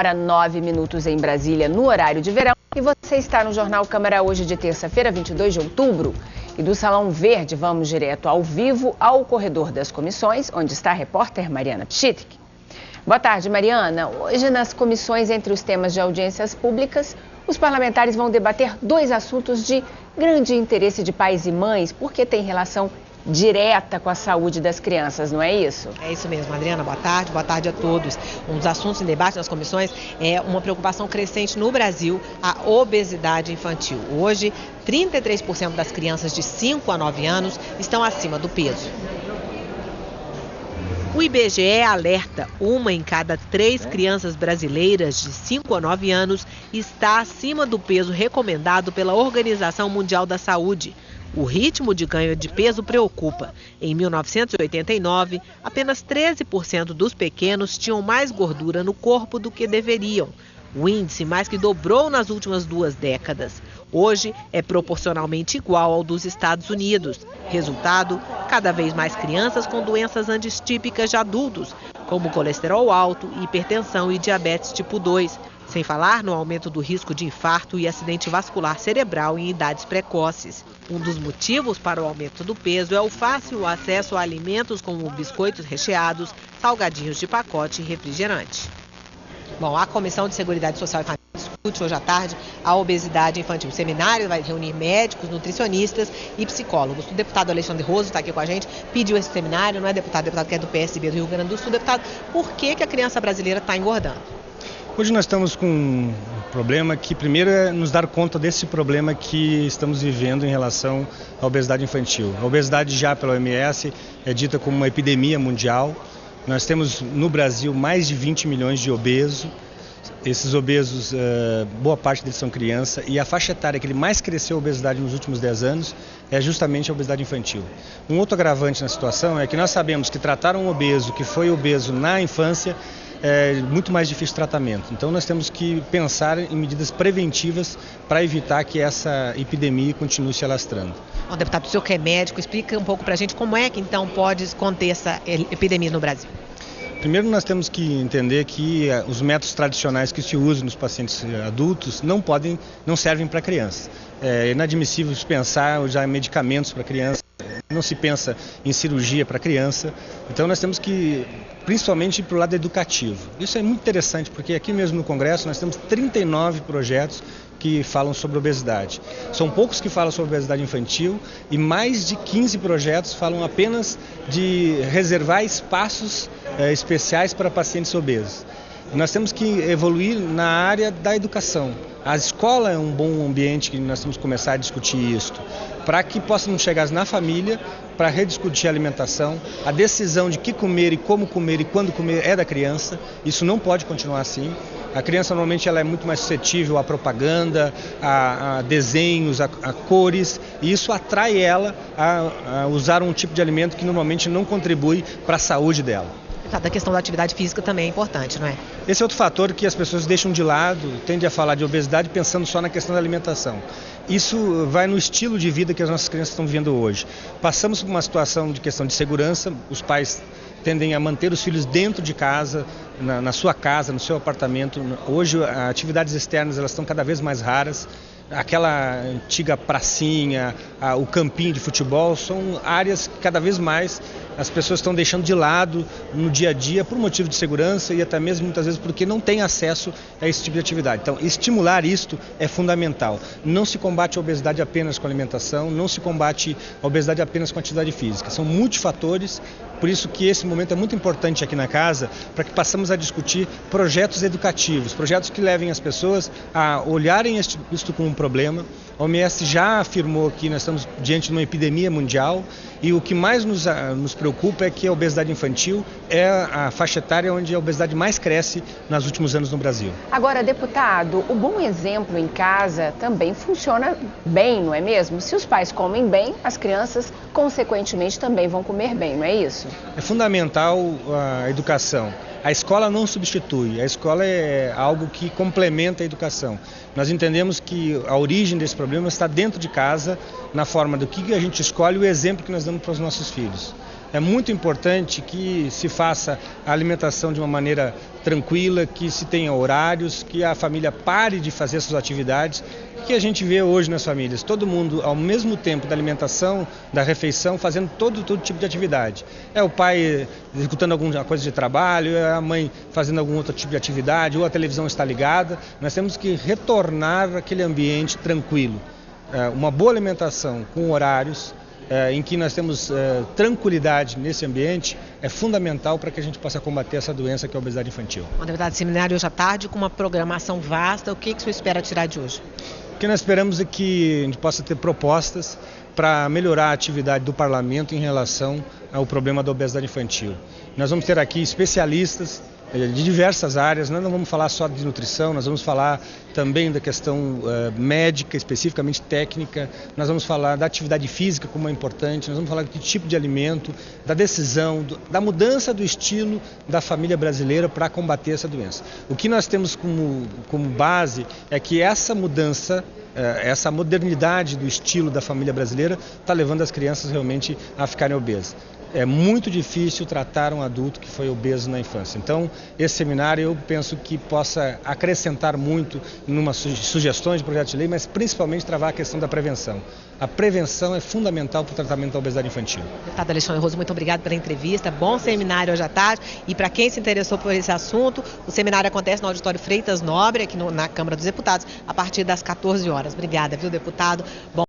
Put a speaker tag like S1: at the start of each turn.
S1: hora 9 minutos em Brasília, no horário de verão. E você está no Jornal Câmara hoje de terça-feira, 22 de outubro. E do Salão Verde vamos direto ao vivo ao corredor das comissões, onde está a repórter Mariana Pschitk. Boa tarde, Mariana. Hoje, nas comissões, entre os temas de audiências públicas, os parlamentares vão debater dois assuntos de grande interesse de pais e mães, porque tem relação direta com a saúde das crianças, não é isso?
S2: É isso mesmo, Adriana. Boa tarde a todos. Um dos assuntos em debate nas comissões é uma preocupação crescente no Brasil, a obesidade infantil. Hoje, 33% das crianças de 5 a 9 anos estão acima do peso. O IBGE alerta: 1 em cada 3 crianças brasileiras de 5 a 9 anos está acima do peso recomendado pela Organização Mundial da Saúde. O ritmo de ganho de peso preocupa. Em 1989, apenas 13% dos pequenos tinham mais gordura no corpo do que deveriam. O índice mais que dobrou nas últimas 2 décadas. Hoje é proporcionalmente igual ao dos Estados Unidos. Resultado, cada vez mais crianças com doenças antípicas de adultos, como colesterol alto, hipertensão e diabetes tipo 2. Sem falar no aumento do risco de infarto e acidente vascular cerebral em idades precoces. Um dos motivos para o aumento do peso é o fácil acesso a alimentos como biscoitos recheados, salgadinhos de pacote e refrigerante. Bom, a Comissão de Seguridade Social e Família discute hoje à tarde a obesidade infantil. O seminário vai reunir médicos, nutricionistas e psicólogos. O deputado Alexandre Roso está aqui com a gente, pediu esse seminário, não é deputado que é do PSB do Rio Grande do Sul. Deputado, por que a criança brasileira está engordando?
S3: Hoje nós estamos com um problema que, primeiro, é nos dar conta desse problema que estamos vivendo em relação à obesidade infantil. A obesidade, já pela OMS, é dita como uma epidemia mundial. Nós temos no Brasil mais de 20 milhões de obesos. Esses obesos, boa parte deles são crianças, e a faixa etária que ele mais cresceu a obesidade nos últimos 10 anos é justamente a obesidade infantil. Um outro agravante na situação é que nós sabemos que tratar um obeso que foi obeso na infância é muito mais difícil o tratamento. Então nós temos que pensar em medidas preventivas para evitar que essa epidemia continue se alastrando.
S2: Bom, deputado, o senhor que é médico, explica um pouco para a gente como é que então pode conter essa epidemia no Brasil.
S3: Primeiro, nós temos que entender que os métodos tradicionais que se usam nos pacientes adultos não servem para crianças. É inadmissível se pensar usar medicamentos para criança, não se pensa em cirurgia para criança. Então nós temos que, principalmente, ir para o lado educativo. Isso é muito interessante, porque aqui mesmo no Congresso nós temos 39 projetos que falam sobre obesidade. São poucos que falam sobre obesidade infantil e mais de 15 projetos falam apenas de reservar espaços especiais para pacientes obesos. Nós temos que evoluir na área da educação. A escola é um bom ambiente que nós temos que começar a discutir isso, para que possamos chegar na família, para rediscutir a alimentação, a decisão de que comer e como comer e quando comer é da criança. Isso não pode continuar assim. A criança normalmente ela é muito mais suscetível à propaganda, a desenhos, a cores, e isso atrai ela a usar um tipo de alimento que normalmente não contribui para a saúde dela.
S2: A questão da atividade física também é importante, não é?
S3: Esse é outro fator que as pessoas deixam de lado, tendem a falar de obesidade pensando só na questão da alimentação. Isso vai no estilo de vida que as nossas crianças estão vivendo hoje. Passamos por uma situação de questão de segurança, os pais tendem a manter os filhos dentro de casa, na sua casa, no seu apartamento. Hoje, as atividades externas elas estão cada vez mais raras. Aquela antiga pracinha, o campinho de futebol, são áreas que cada vez mais as pessoas estão deixando de lado no dia a dia por motivo de segurança e até mesmo muitas vezes porque não têm acesso a esse tipo de atividade. Então, estimular isto é fundamental. Não se combate a obesidade apenas com alimentação, não se combate a obesidade apenas com atividade física. São multifatores, por isso que esse momento é muito importante aqui na casa, para que passemos a discutir projetos educativos, projetos que levem as pessoas a olharem isto como um problema. A OMS já afirmou que nós estamos diante de uma epidemia mundial e o que mais nos preocupa é que a obesidade infantil é a faixa etária onde a obesidade mais cresce nos últimos anos no Brasil.
S1: Agora, deputado, o bom exemplo em casa também funciona bem, não é mesmo? Se os pais comem bem, as crianças, consequentemente, também vão comer bem, não é isso?
S3: É fundamental a educação. A escola não substitui, a escola é algo que complementa a educação. Nós entendemos que a origem desse problema está dentro de casa, na forma do que a gente escolhe e o exemplo que nós damos para os nossos filhos. É muito importante que se faça a alimentação de uma maneira tranquila, que se tenha horários, que a família pare de fazer suas atividades. O que a gente vê hoje nas famílias? Todo mundo, ao mesmo tempo da alimentação, da refeição, fazendo todo tipo de atividade. É o pai executando alguma coisa de trabalho, é a mãe fazendo algum outro tipo de atividade, ou a televisão está ligada. Nós temos que retornar àquele ambiente tranquilo. Uma boa alimentação com horários, em que nós temos tranquilidade nesse ambiente, é fundamental para que a gente possa combater essa doença que é a obesidade infantil.
S2: Bom, deputado, seminário hoje à tarde com uma programação vasta, o que o senhor espera tirar de hoje?
S3: O que nós esperamos é que a gente possa ter propostas para melhorar a atividade do parlamento em relação ao problema da obesidade infantil. Nós vamos ter aqui especialistas de diversas áreas, nós não vamos falar só de nutrição, nós vamos falar também da questão médica, especificamente técnica, nós vamos falar da atividade física como é importante, nós vamos falar de tipo de alimento, da decisão, da mudança do estilo da família brasileira para combater essa doença. O que nós temos como base é que essa mudança, essa modernidade do estilo da família brasileira está levando as crianças realmente a ficarem obesas. É muito difícil tratar um adulto que foi obeso na infância. Então, esse seminário eu penso que possa acrescentar muito em umas sugestões de projeto de lei, mas principalmente travar a questão da prevenção. A prevenção é fundamental para o tratamento da obesidade infantil.
S2: Deputado Alexandre Roso, muito obrigado pela entrevista. Bom seminário hoje à tarde. E para quem se interessou por esse assunto, o seminário acontece no Auditório Freitas Nobre, aqui na Câmara dos Deputados, a partir das 14 horas. Obrigada, viu, deputado? Bom